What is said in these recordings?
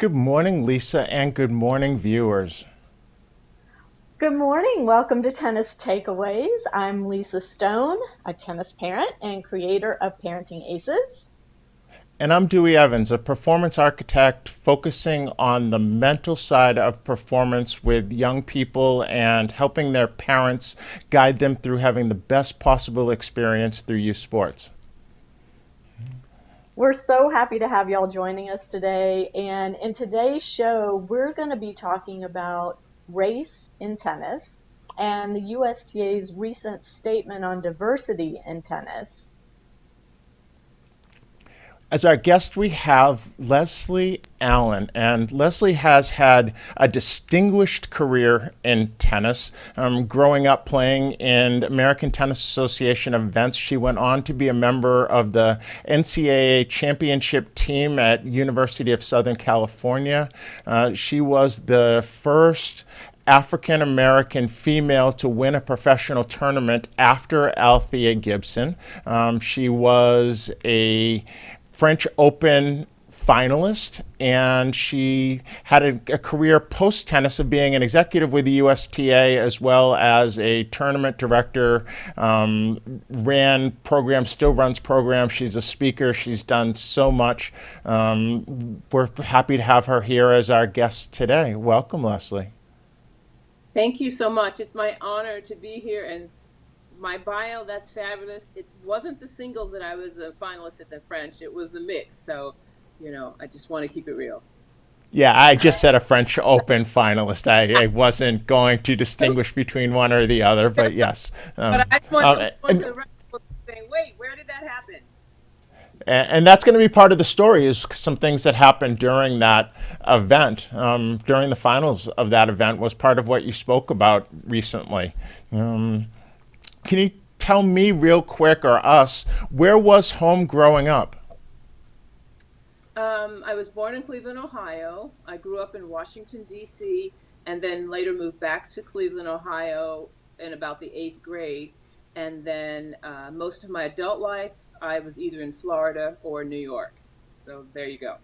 Good morning, Lisa, and good morning, viewers. Good morning. Welcome to Tennis Takeaways. I'm Lisa Stone, a tennis parent and creator of Parenting Aces. And I'm Dewey Evans, a performance architect focusing on the mental side of performance with young people and helping their parents guide them through having the best possible experience through youth sports. We're so happy to have y'all joining us today. And in today's show, we're going to be talking about race in tennis and the USTA's recent statement on diversity in tennis. As our guest, we have Leslie Allen, and Leslie has had a distinguished career in tennis. Growing up playing in American Tennis Association events, she went on to be a member of the NCAA championship team at University of Southern California. She was the first African American female to win a professional tournament after Althea Gibson. She was a French Open finalist, and she had a career post tennis of being an executive with the USTA as well as a tournament director. Ran programs, still runs programs. She's a speaker. She's done so much. We're happy to have her here as our guest today. Welcome, Leslie. Thank you so much. It's my honor to be here. And my bio, that's fabulous. It wasn't the singles that I was a finalist at the French, it was the mix. So, I just want to keep it real. Yeah, I just said a French Open finalist. I wasn't going to distinguish between one or the other, but yes. But I just want to the rest of people saying, wait, where did that happen? And that's going to be part of the story, is some things that happened during that event. During the finals of that event was part of what you spoke about recently. Can you tell me real quick, or us, where was home growing up? I was born in Cleveland, Ohio. I grew up in Washington, D.C., and then later moved back to Cleveland, Ohio in about the eighth grade. And then most of my adult life, I was either in Florida or New York. So there you go.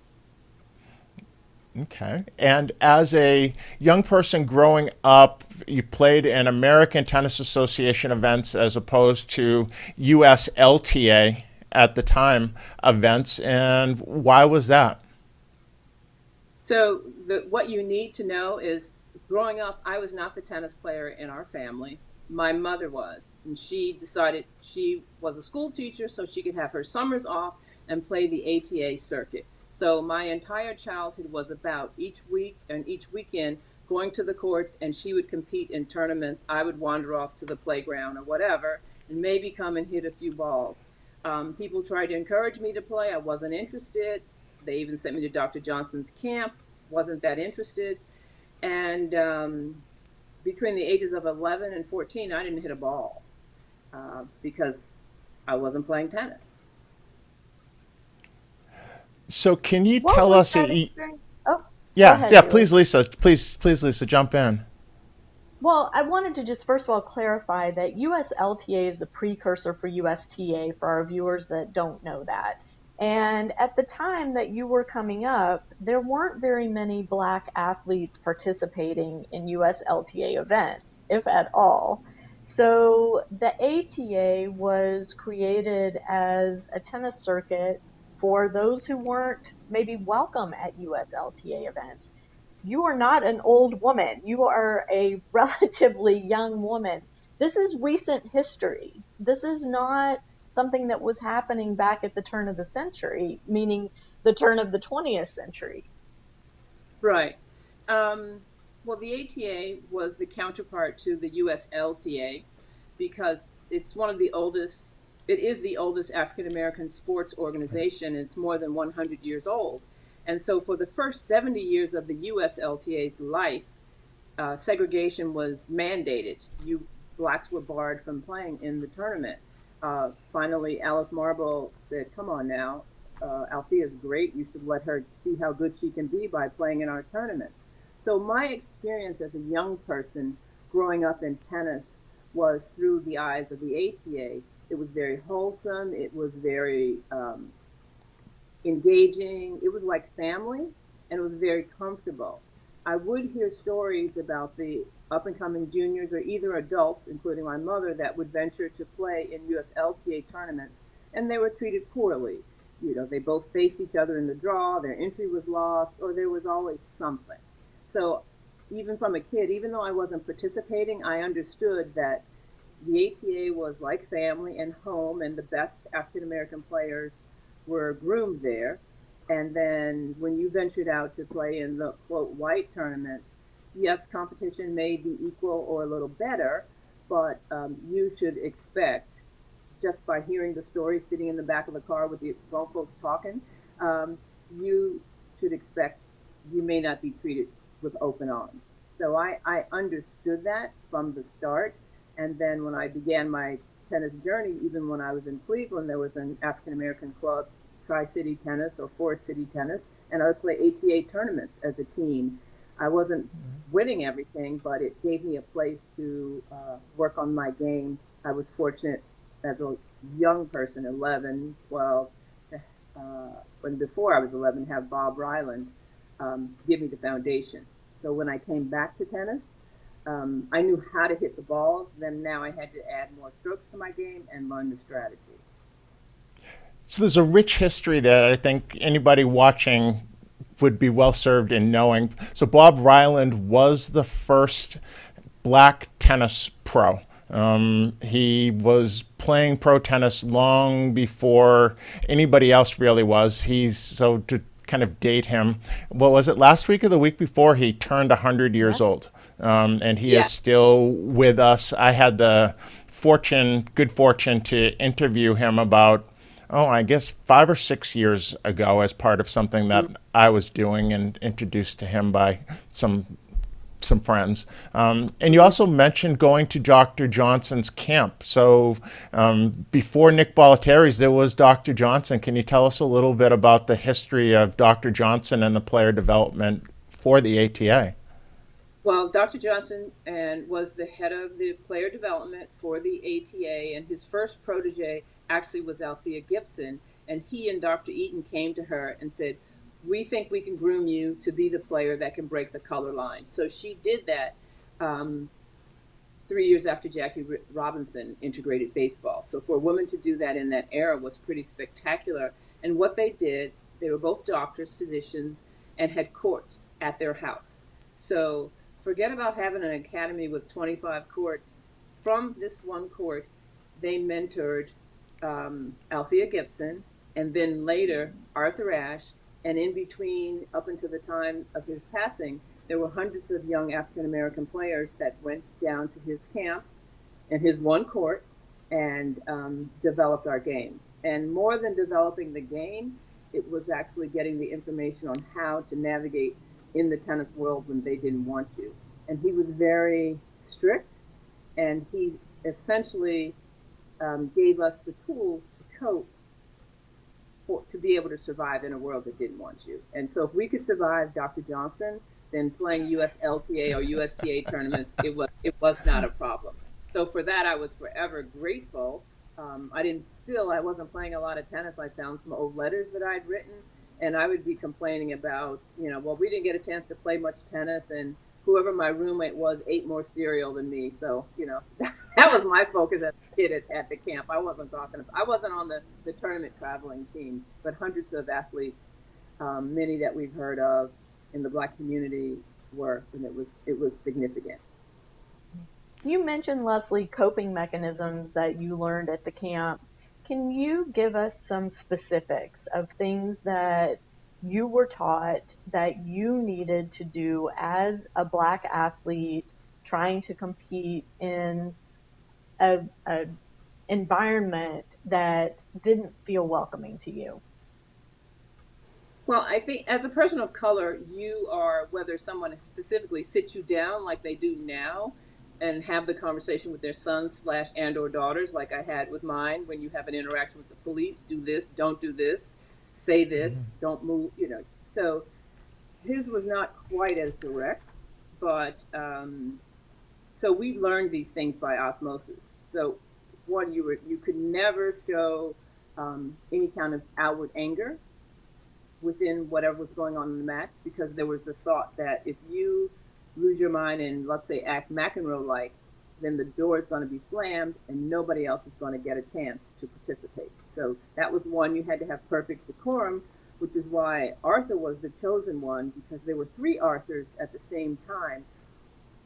Okay. And as a young person growing up, you played in American Tennis Association events as opposed to USLTA at the time events. And why was that? So what you need to know is growing up, I was not the tennis player in our family. My mother was, and she decided she was a school teacher so she could have her summers off and play the ATA circuit. So my entire childhood was about each week and each weekend going to the courts, and she would compete in tournaments. I would wander off to the playground or whatever and maybe come and hit a few balls. People tried to encourage me to play. I wasn't interested. They even sent me to Dr. Johnson's camp. Wasn't that interested. And between the ages of 11 and 14, I didn't hit a ball because I wasn't playing tennis. So can you What tell was us? that experience? Oh, go Yeah, ahead, yeah. Dewey. Please, Lisa. Please, Lisa, jump in. Well, I wanted to just first of all clarify that USLTA is the precursor for USTA for our viewers that don't know that. And at the time that you were coming up, there weren't very many Black athletes participating in USLTA events, if at all. So the ATA was created as a tennis circuit for those who weren't maybe welcome at USLTA events. You are not an old woman. You are a relatively young woman. This is recent history. This is not something that was happening back at the turn of the century, meaning the turn of the 20th century. Right. Well, the ATA was the counterpart to the USLTA because it's one of the oldest, it is the oldest African American sports organization. It's more than 100 years old. And so for the first 70 years of the USLTA's life, segregation was mandated. Blacks were barred from playing in the tournament. Finally, Alice Marble said, "Come on now, Althea's great. You should let her see how good she can be by playing in our tournament." So my experience as a young person growing up in tennis was through the eyes of the ATA. It was very wholesome. It was very engaging. It was like family. and it was very comfortable. I would hear stories about the up and coming juniors or either adults, including my mother, that would venture to play in USLTA tournaments, and they were treated poorly. You know, they both faced each other in the draw, their entry was lost, or there was always something. So even from a kid, even though I wasn't participating, I understood that the ATA was like family and home, and the best African American players were groomed there. And then when you ventured out to play in the quote white tournaments, yes, competition may be equal or a little better, but you should expect, just by hearing the story sitting in the back of the car with the grown folks talking, you should expect you may not be treated with open arms. So I understood that from the start. And then when I began my tennis journey, even when I was in Cleveland, there was an African American club, Tri-City Tennis or Forest City Tennis, and I would play ATA tournaments as a team. I wasn't winning everything, but it gave me a place to work on my game. I was fortunate as a young person, 11, 12, when before I was 11, have Blob Ryland give me the foundation. So when I came back to tennis, I knew how to hit the balls. Then now I had to add more strokes to my game and learn the strategy. So there's a rich history that I think anybody watching would be well served in knowing. So Blob Ryland was the first black tennis pro. He was playing pro tennis long before anybody else really was. So to kind of date him, what was it, last week or the week before, he turned 100 years old. And he is still with us. I had the good fortune to interview him about, I guess 5 or 6 years ago as part of something that I was doing and introduced to him by some friends. And you also mentioned going to Dr. Johnson's camp. So before Nick Bollettieri's, there was Dr. Johnson. Can you tell us a little bit about the history of Dr. Johnson and the player development for the ATA? Well, Dr. Johnson was the head of the player development for the ATA, and his first protege actually was Althea Gibson. And he and Dr. Eaton came to her and said, we think we can groom you to be the player that can break the color line. So she did that 3 years after Jackie Robinson integrated baseball. So for a woman to do that in that era was pretty spectacular. And what they did, they were both doctors, physicians, and had courts at their house. So forget about having an academy with 25 courts. From this one court, they mentored Althea Gibson, and then later Arthur Ashe, and in between, up until the time of his passing, there were hundreds of young African American players that went down to his camp and his one court and developed our games. And more than developing the game, it was actually getting the information on how to navigate in the tennis world when they didn't want you. And he was very strict, and he essentially gave us the tools to cope to be able to survive in a world that didn't want you. And so if we could survive Dr. Johnson, then playing USLTA or USTA tournaments, it was not a problem. So for that, I was forever grateful. I wasn't playing a lot of tennis. I found some old letters that I'd written, and I would be complaining about, well, we didn't get a chance to play much tennis, and whoever my roommate was ate more cereal than me. So, that was my focus as a kid at the camp. I wasn't on the tournament traveling team, but hundreds of athletes, many that we've heard of in the Black community were, and it was significant. You mentioned, Leslie, coping mechanisms that you learned at the camp. Can you give us some specifics of things that you were taught that you needed to do as a Black athlete trying to compete in an environment that didn't feel welcoming to you? Well, I think as a person of color, you are, whether someone specifically sits you down like they do now and have the conversation with their sons / and or daughters like I had with mine, when you have an interaction with the police, do this, don't do this, say this, don't move, So his was not quite as direct, but so we learned these things by osmosis. So one, you could never show any kind of outward anger. within whatever was going on in the match, because there was the thought that if you lose your mind and, let's say, act McEnroe like, then the door is going to be slammed and nobody else is going to get a chance to participate. So that was one. You had to have perfect decorum, which is why Arthur was the chosen one, because there were three Arthurs at the same time,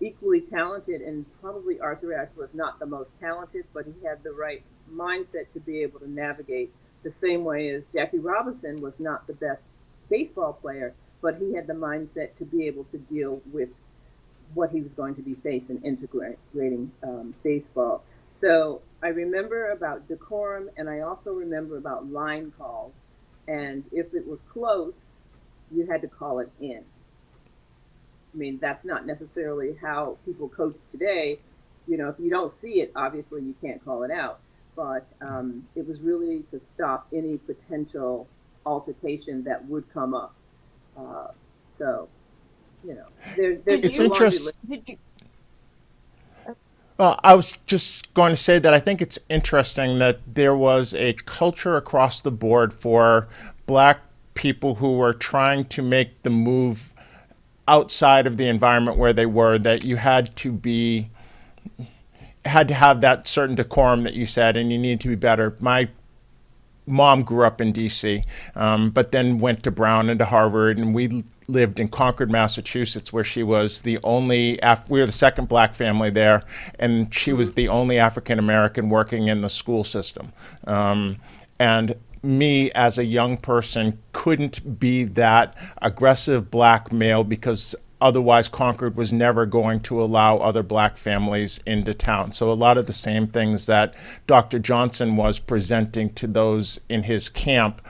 equally talented, and probably Arthur Ashe was not the most talented, but he had the right mindset to be able to navigate, the same way as Jackie Robinson was not the best baseball player, but he had the mindset to be able to deal with what he was going to be facing integrating baseball. So I remember about decorum, and I also remember about line calls. And if it was close, you had to call it in. I mean, that's not necessarily how people coach today. You know, if you don't see it, obviously you can't call it out. But it was really to stop any potential altercation that would come up. So, you know, it's interesting. Well, I was just going to say that I think it's interesting that there was a culture across the board for black people who were trying to make the move outside of the environment where they were, that you had to have that certain decorum that you said, and you needed to be better. My mom grew up in D.C., but then went to Brown and to Harvard, and we lived in Concord, Massachusetts, where she was the only, we were the second black family there, and she was the only African-American working in the school system. And me as a young person couldn't be that aggressive black male, because otherwise Concord was never going to allow other black families into town. So a lot of the same things that Dr. Johnson was presenting to those in his camp,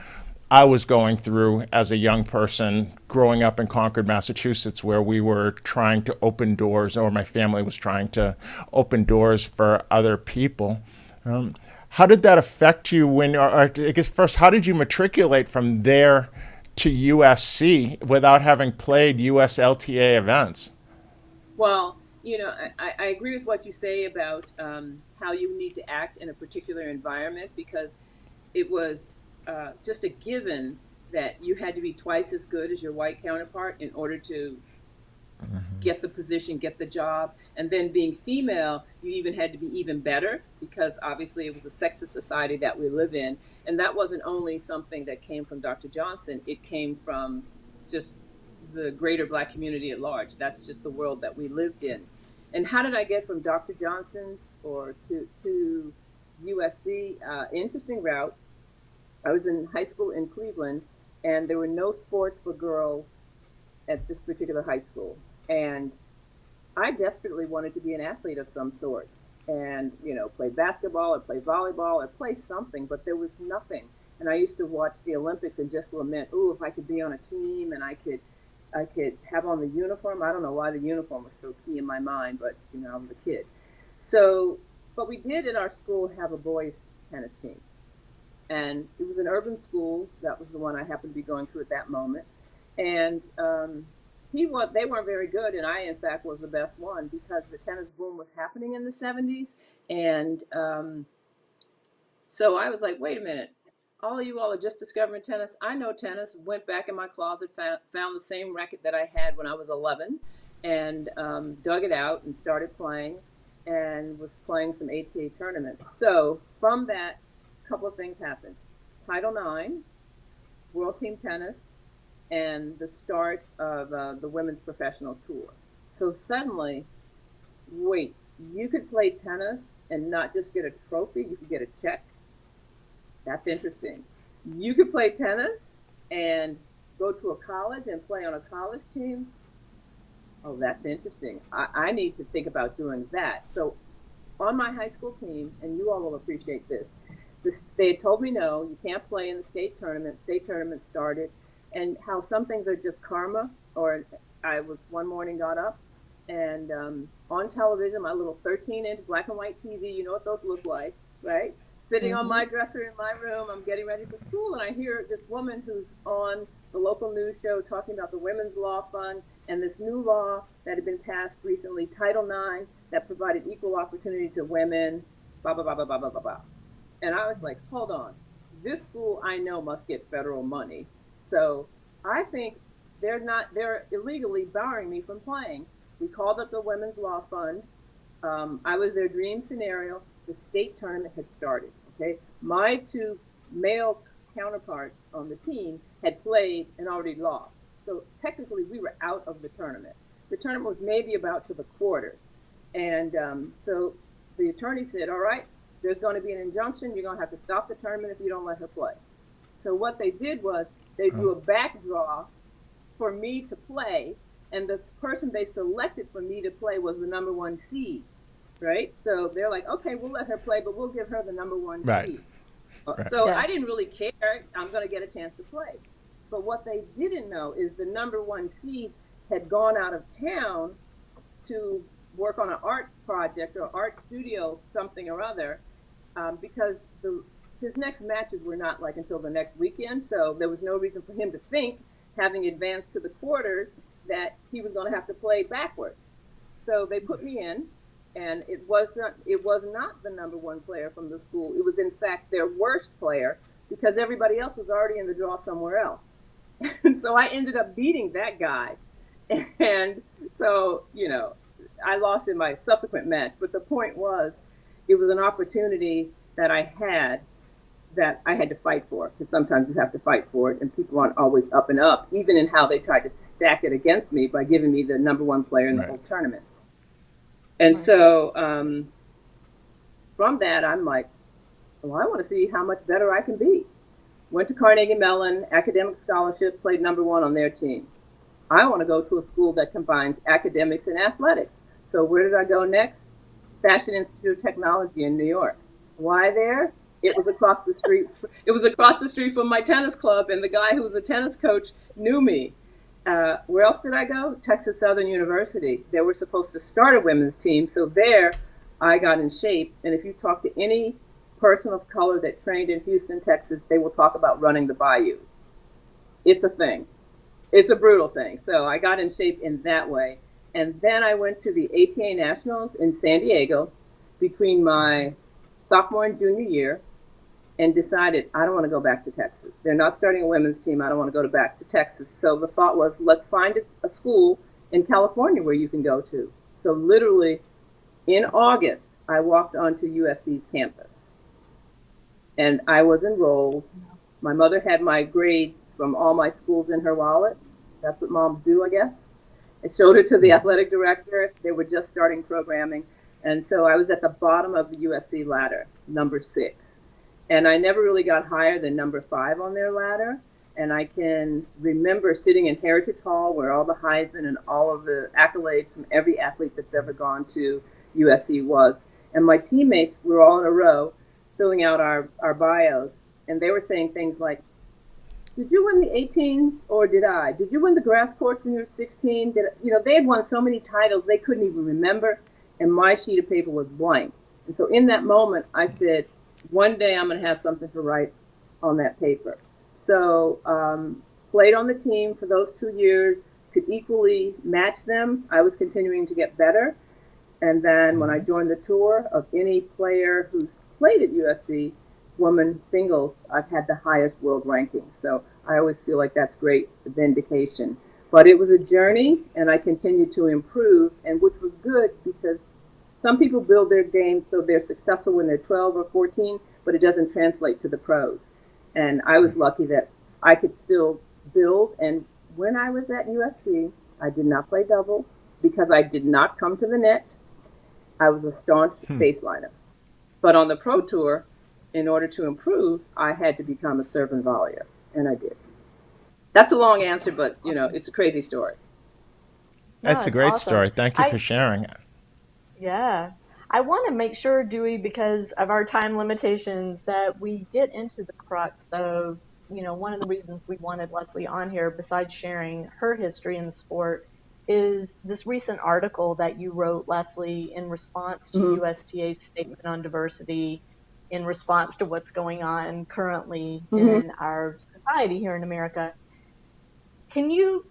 I was going through as a young person growing up in Concord, Massachusetts, where we were trying to open doors, or my family was trying to open doors for other people. How did that affect you when, or I guess first, how did you matriculate from there to USC without having played USLTA events? Well, you know, I agree with what you say about how you need to act in a particular environment, because it was just a given that you had to be twice as good as your white counterpart in order to get the position, get the job. And then being female, you even had to be even better, because obviously it was a sexist society that we live in. And that wasn't only something that came from Dr. Johnson, it came from just the greater black community at large. That's just the world that we lived in. And how did I get from Dr. Johnson's or to USC? Interesting route. I was in high school in Cleveland, and there were no sports for girls at this particular high school. And I desperately wanted to be an athlete of some sort, and, you know, play basketball or play volleyball or play something, but there was nothing. And I used to watch the Olympics and just lament, ooh, if I could be on a team and I could have on the uniform. I don't know why the uniform was so key in my mind, but, you know, I was a kid. So, but we did at our school have a boys tennis team. And it was an urban school. That was the one I happened to be going to at that moment. And they weren't very good, and I, in fact, was the best one, because the tennis boom was happening in the 70s. And so I was like, wait a minute. All of you all are just discovering tennis. I know tennis. Went back in my closet, found the same racket that I had when I was 11, and dug it out and started playing, and was playing some ATA tournaments. So from that, a couple of things happened. Title IX, World Team Tennis, and the start of the Women's Professional Tour. So suddenly, wait, you could play tennis and not just get a trophy, you could get a check. That's interesting. You could play tennis and go to a college and play on a college team. Oh, that's interesting. I need to think about doing that. So on my high school team, and you all will appreciate this, they told me, no, you can't play in the state tournament. State tournament started, and how some things are just karma. Or I was one morning got up, and on television, my little 13-inch black and white TV, you know what those look like, right? Sitting on my dresser in my room, I'm getting ready for school, and I hear this woman who's on the local news show talking about the Women's Law Fund and this new law that had been passed recently, Title IX, that provided equal opportunity to women, blah, blah, blah, blah, blah, blah, blah, blah. And I was like, hold on, this school I know must get federal money. So I think they're illegally barring me from playing. We called up the Women's Law Fund. I was their dream scenario. The state tournament had started. Okay, my two male counterparts on the team had played and already lost. So technically, we were out of the tournament. The tournament was maybe about to the quarters. And so the attorney said, all right, there's going to be an injunction. You're going to have to stop the tournament if you don't let her play. So what they did was they drew a backdraw for me to play, and the person they selected for me to play was the number one seed, right? So they're like, okay, we'll let her play, but we'll give her the number one seed. Right. So I didn't really care. I'm going to get a chance to play. But what they didn't know is the number one seed had gone out of town to work on an art project or art studio, something or other, because his next matches were not like until the next weekend. So there was no reason for him to think, having advanced to the quarters, that he was going to have to play backwards. So they put me in, and it was not the number one player from the school. It was in fact their worst player, because everybody else was already in the draw somewhere else. And so I ended up beating that guy. And so, you know, I lost in my subsequent match. But the point was, it was an opportunity that I had to fight for, because sometimes you have to fight for it, and people aren't always up and up, even in how they tried to stack it against me by giving me the number one player in the whole tournament. And so from that, I'm like, well, I want to see how much better I can be. Went to Carnegie Mellon, academic scholarship, played number one on their team. I want to go to a school that combines academics and athletics. So where did I go next? Fashion Institute of Technology in New York. Why there? It was across the street. It was across the street from my tennis club, and the guy who was a tennis coach knew me. Where else did I go? Texas Southern University. They were supposed to start a women's team, so there I got in shape. And if you talk to any person of color that trained in Houston, Texas, they will talk about running the bayou. It's a thing. It's a brutal thing. So I got in shape in that way. And then I went to the ATA Nationals in San Diego between my sophomore and junior year, and decided I don't want to go back to Texas. They're not starting a women's team. I don't want to go back to Texas. So the thought was, let's find a school in California where you can go to. So literally in August, I walked onto USC's campus. And I was enrolled. My mother had my grades from all my schools in her wallet. That's what moms do, I guess. I showed it to the athletic director. They were just starting programming. And so I was at the bottom of the USC ladder, number 6. And I never really got higher than number 5 on their ladder. And I can remember sitting in Heritage Hall where all the Heisman and all of the accolades from every athlete that's ever gone to USC was. And my teammates were all in a row filling out our bios. And they were saying things like, did you win the 18s or did I? Did you win the grass courts when you were 16? They had won so many titles they couldn't even remember. And my sheet of paper was blank. And so in that moment, I said, one day I'm going to have something to write on that paper. So played on the team for those 2 years, could equally match them. I was continuing to get better. And then when I joined the tour, of any player who's played at USC, woman singles, I've had the highest world ranking. So I always feel like that's great vindication. But it was a journey, and I continued to improve, and which was good because some people build their game so they're successful when they're 12 or 14, but it doesn't translate to the pros. And I was lucky that I could still build. And when I was at USC, I did not play doubles because I did not come to the net. I was a staunch baseliner. But on the pro tour, in order to improve, I had to become a serve and volleyer, and I did. That's a long answer, but it's a crazy story. That's a great story. Thank you for sharing it. Yeah. I want to make sure, Dewey, because of our time limitations, that we get into the crux of, one of the reasons we wanted Leslie on here, besides sharing her history in the sport, is this recent article that you wrote, Leslie, in response to USTA's statement on diversity, in response to what's going on currently in our society here in America. Can you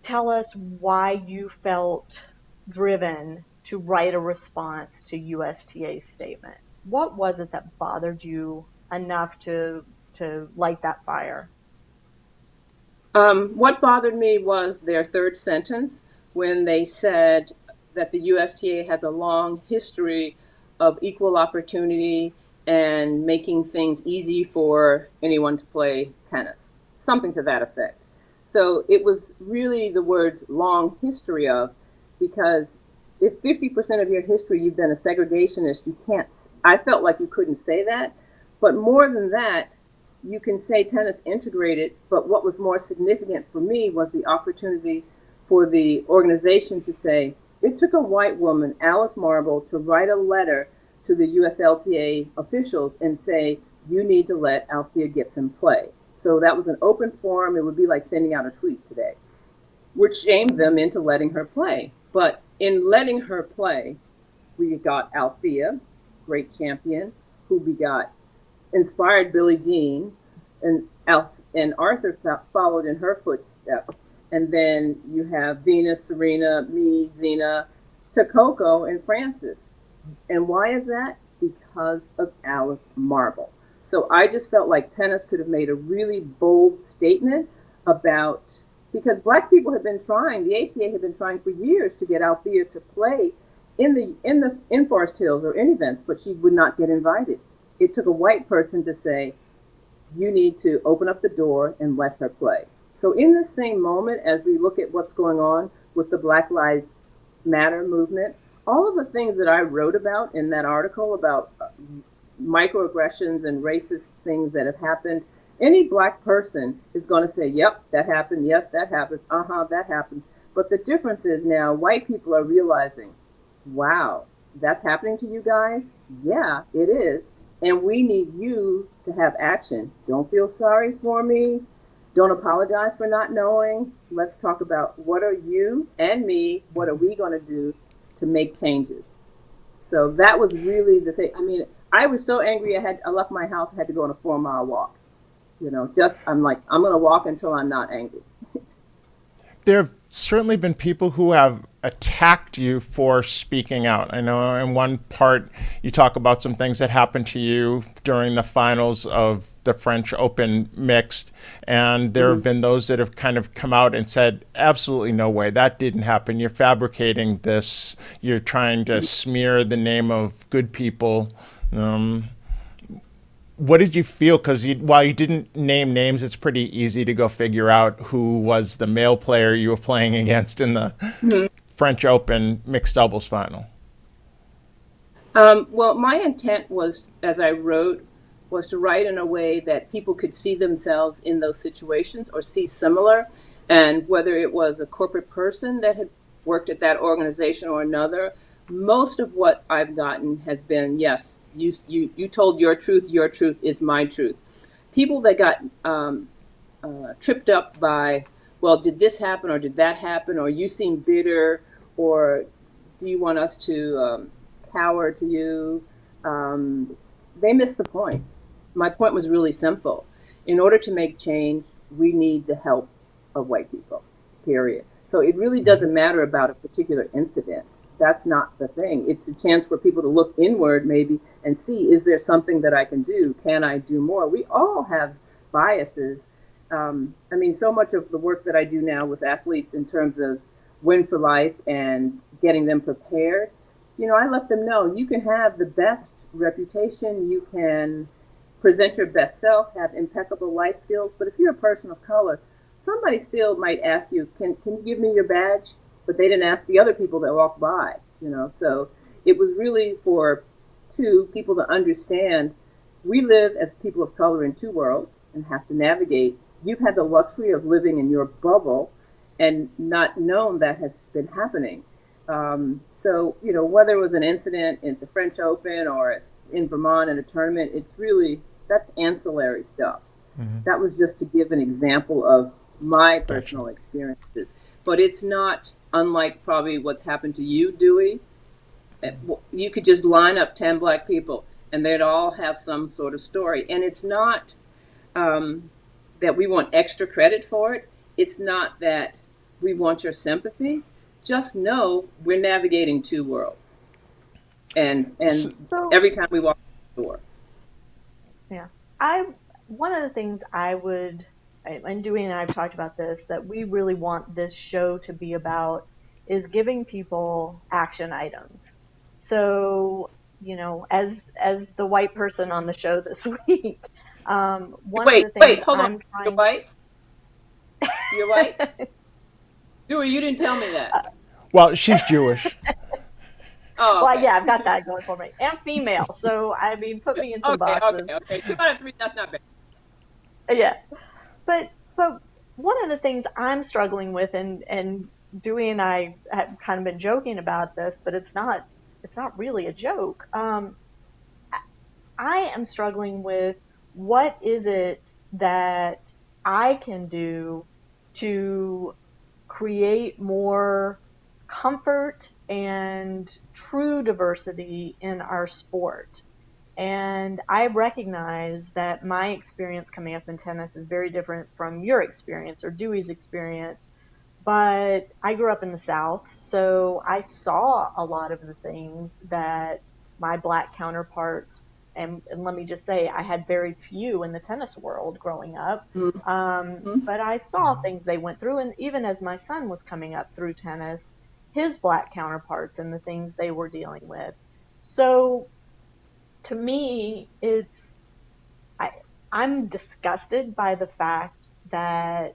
tell us why you felt driven to write a response to USTA's statement? What was it that bothered you enough to light that fire? What bothered me was their third sentence when they said that the USTA has a long history of equal opportunity and making things easy for anyone to play tennis, something to that effect. So it was really the words long history of, because if 50% of your history you've been a segregationist, you can't, I felt like you couldn't say that. But more than that, you can say tennis integrated, but what was more significant for me was the opportunity for the organization to say, it took a white woman, Alice Marble, to write a letter to the USLTA officials and say, you need to let Althea Gibson play. So that was an open forum. It would be like sending out a tweet today, which shamed them into letting her play. But in letting her play, we got Althea, great champion, who begot, inspired Billie Jean, and Arthur followed in her footsteps. And then you have Venus, Serena, me, Zena, Takoko, and Frances. And why is that? Because of Alice Marble. So I just felt like tennis could have made a really bold statement about, because black people have been trying, the ATA had been trying for years to get Althea to play in Forest Hills or in events, but she would not get invited. It took a white person to say, you need to open up the door and let her play. So in the same moment, as we look at what's going on with the Black Lives Matter movement, all of the things that I wrote about in that article about microaggressions and racist things that have happened, any black person is going to say, yep, that happened, yes, that happened, that happened. But the difference is now white people are realizing, wow, that's happening to you guys? Yeah, it is. And we need you to have action. Don't feel sorry for me. Don't apologize for not knowing. Let's talk about what are you and me, what are we going to do to make changes? So that was really the thing. I mean, I was so angry I left my house, I had to go on a 4-mile walk. I'm like, I'm going to walk until I'm not angry. There have certainly been people who have attacked you for speaking out. I know in one part you talk about some things that happened to you during the finals of the French Open mixed, and there have been those that have kind of come out and said, absolutely no way, that didn't happen. You're fabricating this. You're trying to smear the name of good people. What did you feel? Because while you didn't name names, it's pretty easy to go figure out who was the male player you were playing against in the French Open mixed doubles final. Well, my intent was, as I wrote, was to write in a way that people could see themselves in those situations or see similar. And whether it was a corporate person that had worked at that organization or another, most of what I've gotten has been, yes, you told your truth is my truth. People that got tripped up by, well, did this happen or did that happen, or you seem bitter, or do you want us to cower to you? They missed the point. My point was really simple. In order to make change, we need the help of white people, period. So it really doesn't matter about a particular incident. That's not the thing. It's a chance for people to look inward maybe and see, is there something that I can do? Can I do more? We all have biases. I mean, so much of the work that I do now with athletes in terms of Win for Life and getting them prepared, I let them know you can have the best reputation, you can present your best self, have impeccable life skills, but if you're a person of color, somebody still might ask you, can you give me your badge? But they didn't ask the other people that walked by, So it was really for people to understand we live as people of color in two worlds and have to navigate. You've had the luxury of living in your bubble and not known that has been happening. So, whether it was an incident at the French Open or in Vermont in a tournament, that's ancillary stuff. Mm-hmm. That was just to give an example of my personal experiences. But it's not unlike probably what's happened to you, Dewey. You could just line up 10 black people and they'd all have some sort of story. And it's not that we want extra credit for it. It's not that we want your sympathy. Just know we're navigating two worlds. And so, every time we walk the door. Yeah. One of the things I would and Dewey and I have talked about this, that we really want this show to be about is giving people action items. So, as the white person on the show this week, one of the things Hold on. I'm You're trying. white? You're white? Dewey, you didn't tell me that. Well, she's Jewish. Oh, Well, okay. yeah, I've got that going for me, and female. So I mean, put me in some boxes. Okay. 2 out of 3, that's not bad. Yeah, but one of the things I'm struggling with, and Dewey and I have kind of been joking about this, but it's not really a joke. I am struggling with what is it that I can do to create more comfort and true diversity in our sport. And I recognize that my experience coming up in tennis is very different from your experience or Dewey's experience. But I grew up in the South, so I saw a lot of the things that my black counterparts, and let me just say, I had very few in the tennis world growing up. But I saw things they went through, and even as my son was coming up through tennis, his black counterparts and the things they were dealing with. So to me, I'm disgusted by the fact that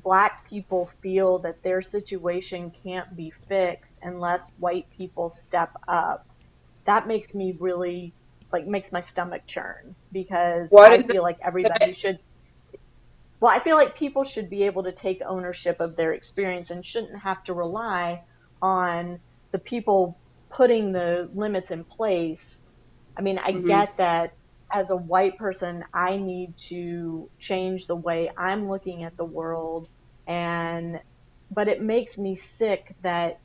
black people feel that their situation can't be fixed unless white people step up. That makes me really, makes my stomach churn, because I feel like everybody should, well, I feel like people should be able to take ownership of their experience and shouldn't have to rely on the people putting the limits in place. I mean, I get that as a white person, I need to change the way I'm looking at the world, but it makes me sick that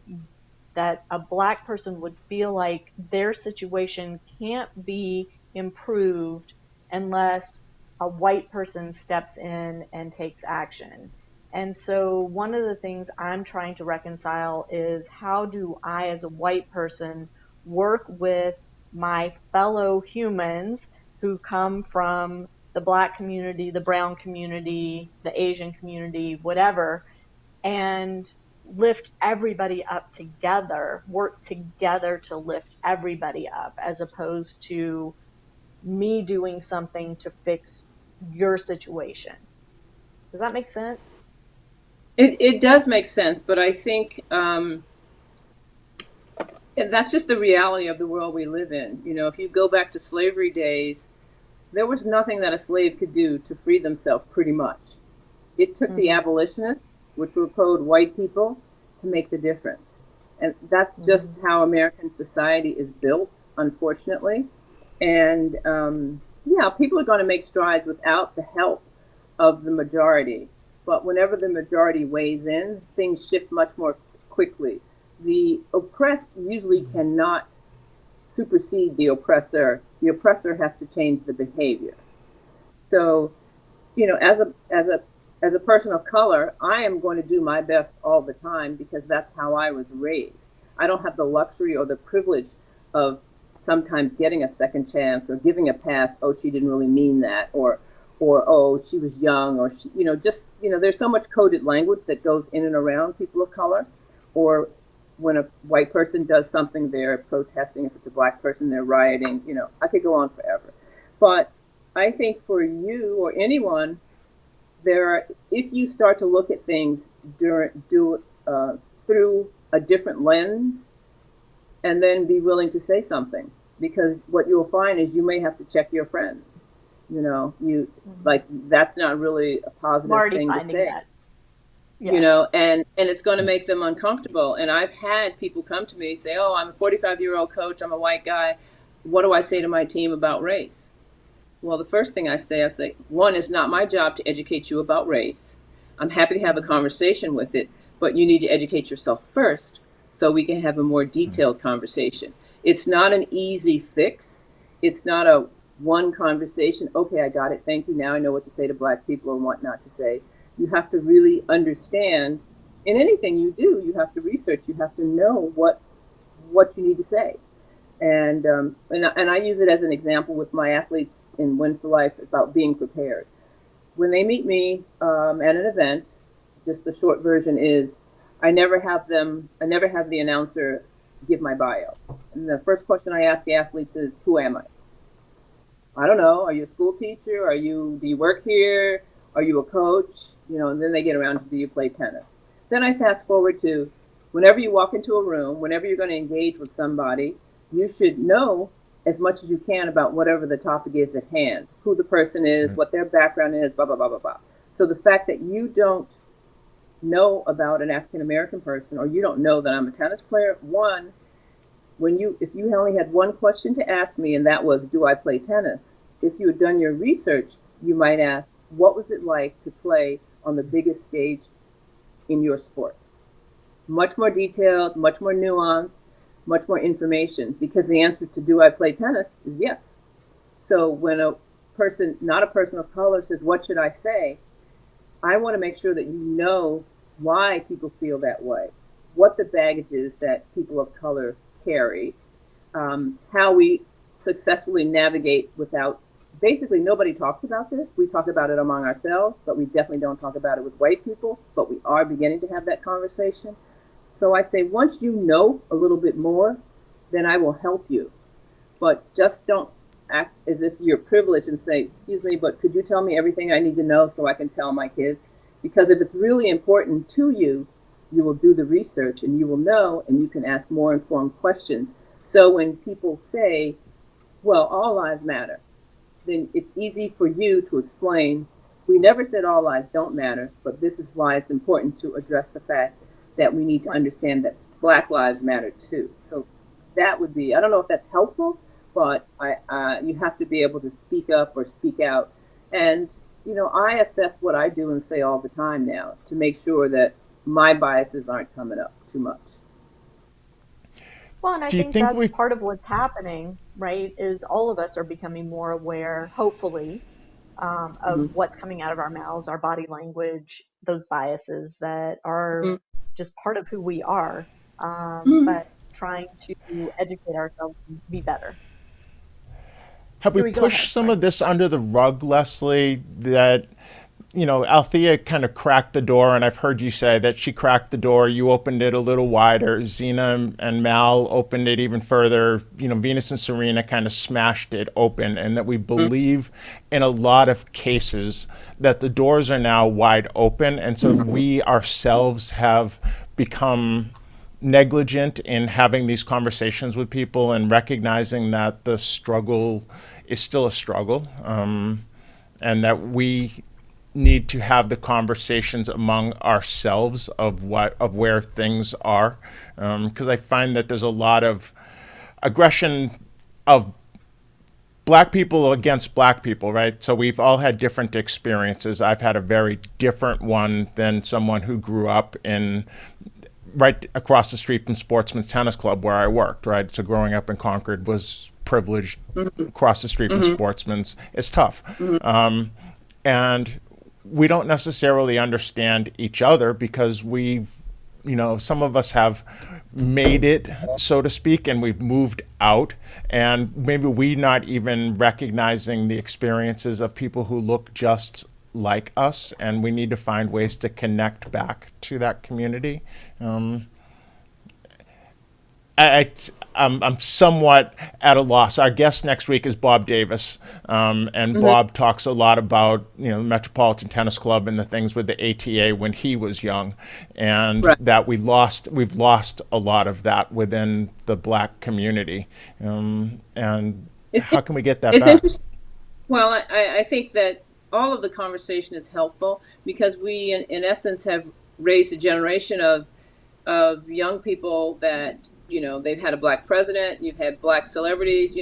a black person would feel like their situation can't be improved unless a white person steps in and takes action. And so one of the things I'm trying to reconcile is, how do I, as a white person, work with my fellow humans who come from the black community, the brown community, the Asian community, whatever, and lift everybody up together, work together to lift everybody up, as opposed to me doing something to fix your situation. Does that make sense? It does make sense, but I think that's just the reality of the world we live in. If you go back to slavery days, there was nothing that a slave could do to free themselves, pretty much. It took the abolitionists, which were called white people, to make the difference. And that's just how American society is built, unfortunately. And people are going to make strides without the help of the majority. But whenever the majority weighs in, things shift much more quickly. The oppressed usually cannot supersede the oppressor. The oppressor has to change the behavior. So, as a person of color, I am going to do my best all the time, because that's how I was raised. I don't have the luxury or the privilege of sometimes getting a second chance or giving a pass. Oh, she didn't really mean that, or oh, she was young, or there's so much coded language that goes in and around people of color. Or when a white person does something, they're protesting. If it's a black person, they're rioting. I could go on forever. But I think for you or anyone, if you start to look at things through a different lens, and then be willing to say something, because what you'll find is you may have to check your friends. That's not really a positive thing to say. That. Yeah. And it's going to make them uncomfortable. And I've had people come to me say, "Oh, I'm a 45-year-old coach. I'm a white guy. What do I say to my team about race?" Well, the first thing I say, one, it's not my job to educate you about race. I'm happy to have a conversation with it, but you need to educate yourself first so we can have a more detailed conversation. It's not an easy fix. It's not a one conversation. Okay, I got it. Thank you. Now I know what to say to black people and what not to say. You have to really understand. In anything you do, you have to research. You have to know what you need to say. And I use it as an example with my athletes in Win for Life about being prepared. when they meet me at an event, just the short version is I never have the announcer give my bio. And the first question I ask the athletes is, who am I? I don't know. Are you a school teacher? Do you work here? Are you a coach? And then they get around to, do you play tennis? Then I fast forward to, whenever you walk into a room, whenever you're going to engage with somebody, you should know as much as you can about whatever the topic is at hand, who the person is, what their background is, blah, blah, blah, blah, blah. So the fact that you don't know about an African American person, or you don't know that I'm a tennis player, one, if you only had one question to ask me, and that was, do I play tennis? If you had done your research, you might ask, what was it like to play on the biggest stage in your sport? Much more detailed, much more nuanced, much more information, because the answer to do I play tennis is yes. So when a person, not a person of color, says, what should I say? I want to make sure that you know why people feel that way, what the baggage is that people of color carry, how we successfully navigate without, basically nobody talks about this. We talk about it among ourselves, but we definitely don't talk about it with white people, but we are beginning to have that conversation. So I say, once you know a little bit more, then I will help you. But just don't act as if you're privileged and say, excuse me, but could you tell me everything I need to know so I can tell my kids? Because if it's really important to you, you will do the research and you will know, and you can ask more informed questions. So when people say, well, all lives matter, then it's easy for you to explain, we never said all lives don't matter, but this is why it's important to address the fact that we need to understand that Black lives matter too. So that would be, I don't know if that's helpful, but you have to be able to speak up or speak out. And, I assess what I do and say all the time now to make sure that my biases aren't coming up too much. Well, and I think that's part of what's happening, right, is all of us are becoming more aware, hopefully, of what's coming out of our mouths, our body language, those biases that are just part of who we are, but trying to educate ourselves and be better. Have we pushed some of this under the rug, Leslie, that, Althea kind of cracked the door, and I've heard you say that she cracked the door, you opened it a little wider, Zena and Mal opened it even further, Venus and Serena kind of smashed it open, and that we believe in a lot of cases that the doors are now wide open, and so we ourselves have become negligent in having these conversations with people and recognizing that the struggle is still a struggle, and that we need to have the conversations among ourselves of where things are, because I find that there's a lot of aggression of Black people against Black people, right? So we've all had different experiences. I've had a very different one than someone who grew up in right across the street from Sportsman's Tennis Club where I worked, right? So growing up in Concord was privileged. Across the street from Sportsman's is tough. And we don't necessarily understand each other because some of us have made it, so to speak, and we've moved out, and maybe we not even recognizing the experiences of people who look just like us, and we need to find ways to connect back to that community. I'm somewhat at a loss. Our guest next week is Bob Davis, and Bob talks a lot about the Metropolitan Tennis Club and the things with the ATA when he was young, and that we've lost a lot of that within the Black community. And how can we get that back? Well, I think that all of the conversation is helpful because we, in essence, have raised a generation of young people that they've had a Black president, you've had Black celebrities,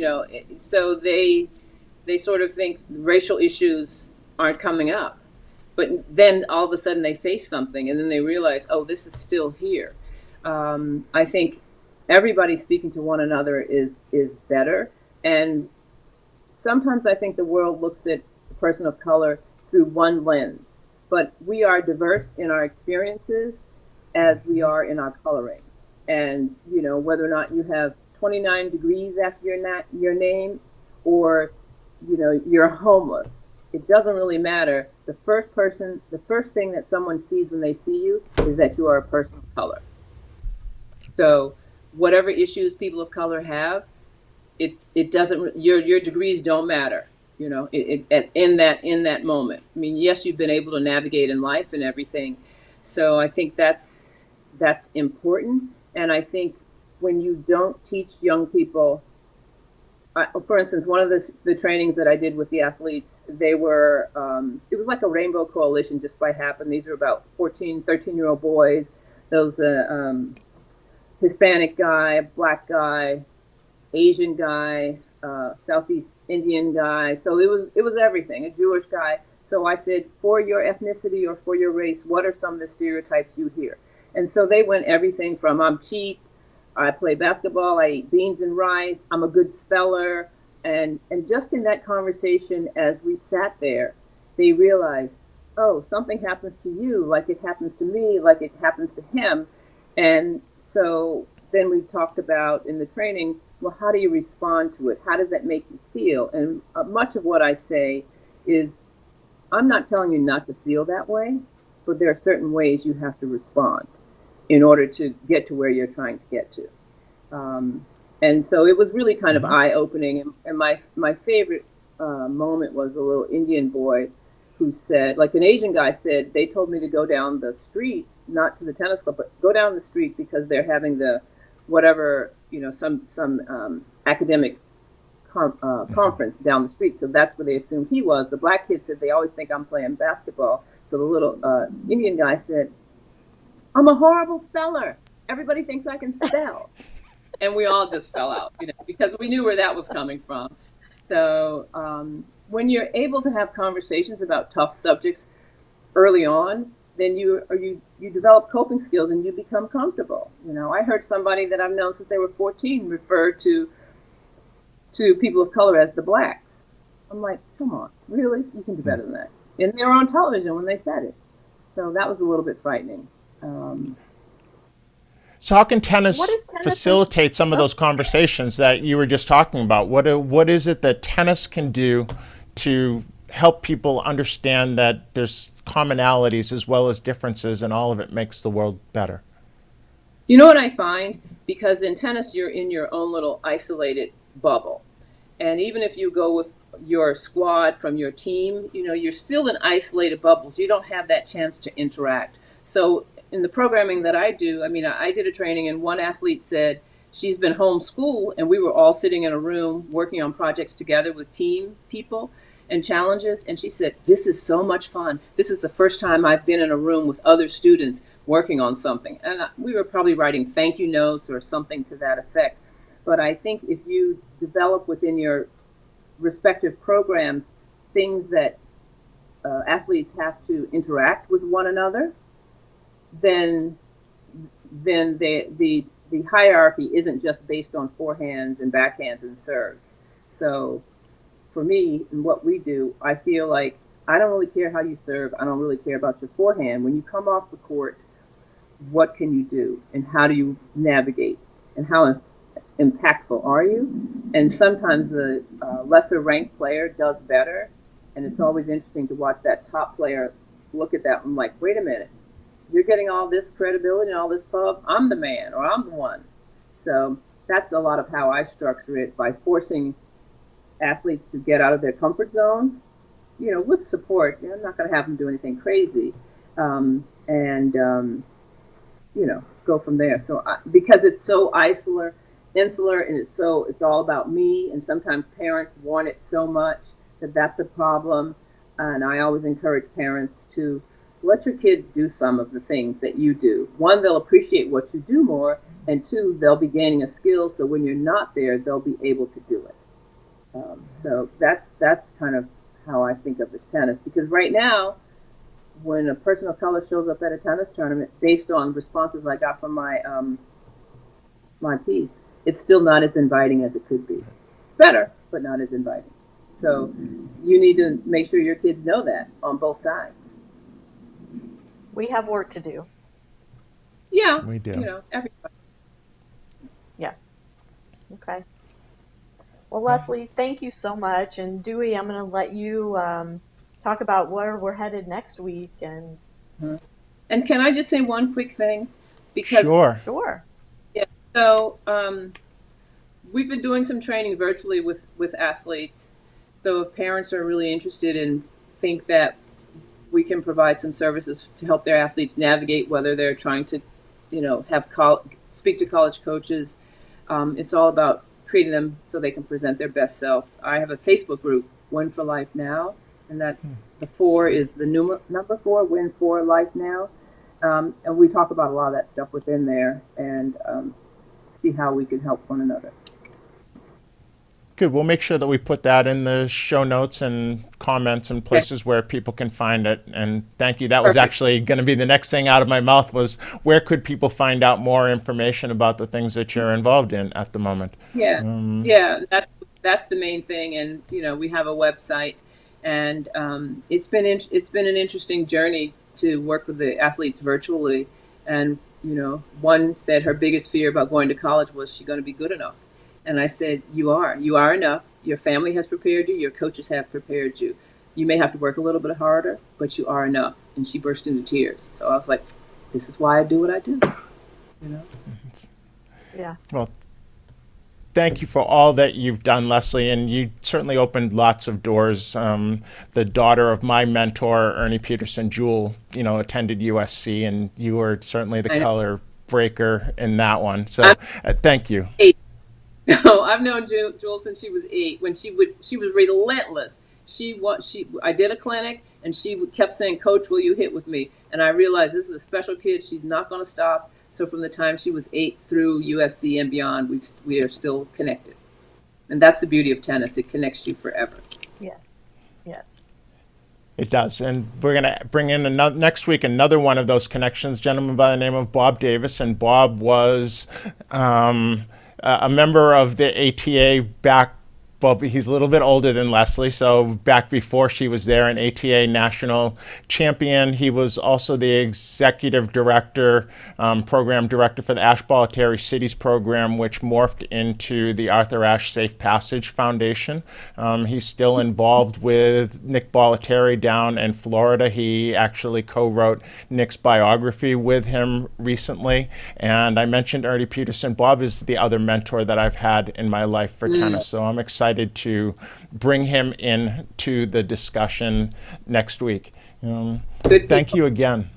so they sort of think racial issues aren't coming up. But then all of a sudden they face something and then they realize, oh, this is still here. I think everybody speaking to one another is better. And sometimes I think the world looks at a person of color through one lens. But we are diverse in our experiences as we are in our coloring. And, whether or not you have 29 degrees after your name or, you're homeless. it doesn't really matter. The first thing that someone sees when they see you is that you are a person of color. So whatever issues people of color have, it doesn't, your degrees don't matter, you know, in that moment. I mean, yes, you've been able to navigate in life and everything. So I think that's important. And I think when you don't teach young people, for instance, one of the trainings that I did with the athletes, they were, it was like a rainbow coalition just by happen. These are about 14, 13-year-old boys. There was a Hispanic guy, black guy, Asian guy, Southeast Indian guy. So it was everything, a Jewish guy. So I said, for your ethnicity or for your race, what are some of the stereotypes you hear? And so they went everything from I'm cheap, I play basketball, I eat beans and rice, I'm a good speller. And just in that conversation, as we sat there, they realized, oh, something happens to you like it happens to me, like it happens to him. And so then we talked about in the training, well, how do you respond to it? How does that make you feel? And much of what I say is, I'm not telling you not to feel that way, but there are certain ways you have to respond in order to get to where you're trying to get to. And so it was really kind of eye-opening. And my favorite moment was a little Indian boy who said, like an Asian guy said, they told me to go down the street, not to the tennis club, but go down the street because they're having the whatever, you know, some academic conference down the street. So that's where they assumed he was. The black kid said, they always think I'm playing basketball. So the little Indian guy said, I'm a horrible speller. Everybody thinks I can spell. And we all just fell out, you know, because we knew where that was coming from. So when you're able to have conversations about tough subjects early on, then you develop coping skills and you become comfortable. You know, I heard somebody that I've known since they were 14 refer to people of color as the blacks. I'm like, come on, really? You can do better than that. And they were on television when they said it. So that was a little bit frightening. So how can tennis facilitate some of those conversations that you were just talking about? What is it that tennis can do to help people understand that there's commonalities as well as differences, and all of it makes the world better? You know what I find? Because in tennis, you're in your own little isolated bubble. And even if you go with your squad from your team, you know, you're still in isolated bubbles. You don't have that chance to interact. So in the programming that I do, I mean, I did a training and one athlete said she's been homeschooled and we were all sitting in a room working on projects together with team people and challenges. And she said, this is so much fun. This is the first time I've been in a room with other students working on something. And we were probably writing thank you notes or something to that effect. But I think if you develop within your respective programs things that athletes have to interact with one another, then the hierarchy isn't just based on forehands and backhands and serves. So for me and what we do, I feel like I don't really care how you serve. I don't really care about your forehand. When you come off the court, what can you do and how do you navigate and how impactful are you? And sometimes the lesser ranked player does better. And it's always interesting to watch that top player look at that and like, wait a minute, you're getting all this credibility and all this pub. I'm the man or I'm the one. So that's a lot of how I structure it, by forcing athletes to get out of their comfort zone, you know, with support. You know, I'm not going to have them do anything crazy. You know, go from there. So because it's so insular, and it's all about me, and sometimes parents want it so much that that's a problem. And I always encourage parents to let your kids do some of the things that you do. One, they'll appreciate what you do more, and two, they'll be gaining a skill, so when you're not there, they'll be able to do it. So that's kind of how I think of this tennis. Because right now, when a person of color shows up at a tennis tournament, based on responses I got from my my piece, it's still not as inviting as it could be. Better, but not as inviting. So you need to make sure your kids know that on both sides. We have work to do. Yeah, we do. You know, everybody. Yeah. Okay. Well, Leslie, thank you so much. And Dewey, I'm going to let you talk about where we're headed next week. And can I just say one quick thing? Because Sure. Yeah. So we've been doing some training virtually with athletes. So if parents are really interested and think that we can provide some services to help their athletes navigate whether they're trying to, have speak to college coaches, it's all about creating them so they can present their best selves. I have a Facebook group, Win for Life Now, and that's the 4 is the number 4, Win for Life Now. And we talk about a lot of that stuff within there and see how we can help one another. Good. We'll make sure that we put that in the show notes and comments and places where people can find it. And thank you. That was actually going to be the next thing out of my mouth was where could people find out more information about the things that you're involved in at the moment? Yeah, that's the main thing. And, we have a website, and it's been an interesting journey to work with the athletes virtually. And, one said her biggest fear about going to college was she going to be good enough. And I said, you are enough. Your family has prepared you. Your coaches have prepared you. You may have to work a little bit harder, but you are enough. And she burst into tears. So I was like, this is why I do what I do. Yeah. Well, thank you for all that you've done, Leslie. And you certainly opened lots of doors. The daughter of my mentor, Ernie Peterson, Jewel, attended USC, and you were certainly the color breaker in that one. So thank you. So I've known Jewel since she was 8. When she was relentless. I did a clinic, and she kept saying, "Coach, will you hit with me?" And I realized this is a special kid. She's not going to stop. So from the time she was 8 through USC and beyond, we are still connected. And that's the beauty of tennis. It connects you forever. Yes. It does. And we're going to bring in next week another one of those connections, gentleman by the name of Bob Davis. And Bob was a member of the ATA back, well, he's a little bit older than Leslie, so back before she was there, an ATA national champion. He was also the executive director, program director for the Ashe Bollettieri Cities program, which morphed into the Arthur Ashe Safe Passage Foundation. He's still involved with Nick Bollettieri down in Florida. He actually co-wrote Nick's biography with him recently. And I mentioned Ernie Peterson. Bob is the other mentor that I've had in my life for tennis, so I'm excited to bring him in to the discussion next week. Thank you again.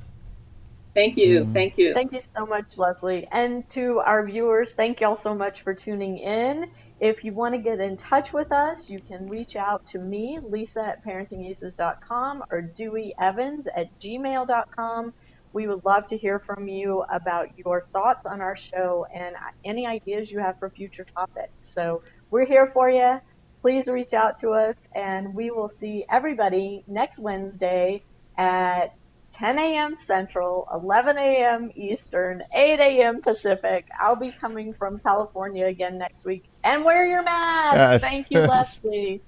Thank you. Thank you so much, Leslie. And to our viewers, thank you all so much for tuning in. If you want to get in touch with us, you can reach out to me, Lisa at parentingaces.com, or Dewey Evans at gmail.com. We would love to hear from you about your thoughts on our show and any ideas you have for future topics. So we're here for you. Please reach out to us, and we will see everybody next Wednesday at 10 a.m. Central, 11 a.m. Eastern, 8 a.m. Pacific. I'll be coming from California again next week. And wear your mask. Yes. Thank you, Leslie.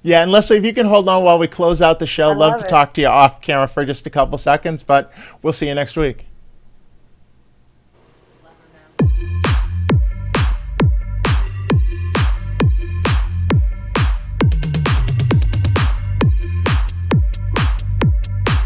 Yeah, and Leslie, if you can hold on while we close out the show, love to talk to you off camera for just a couple seconds, but we'll see you next week.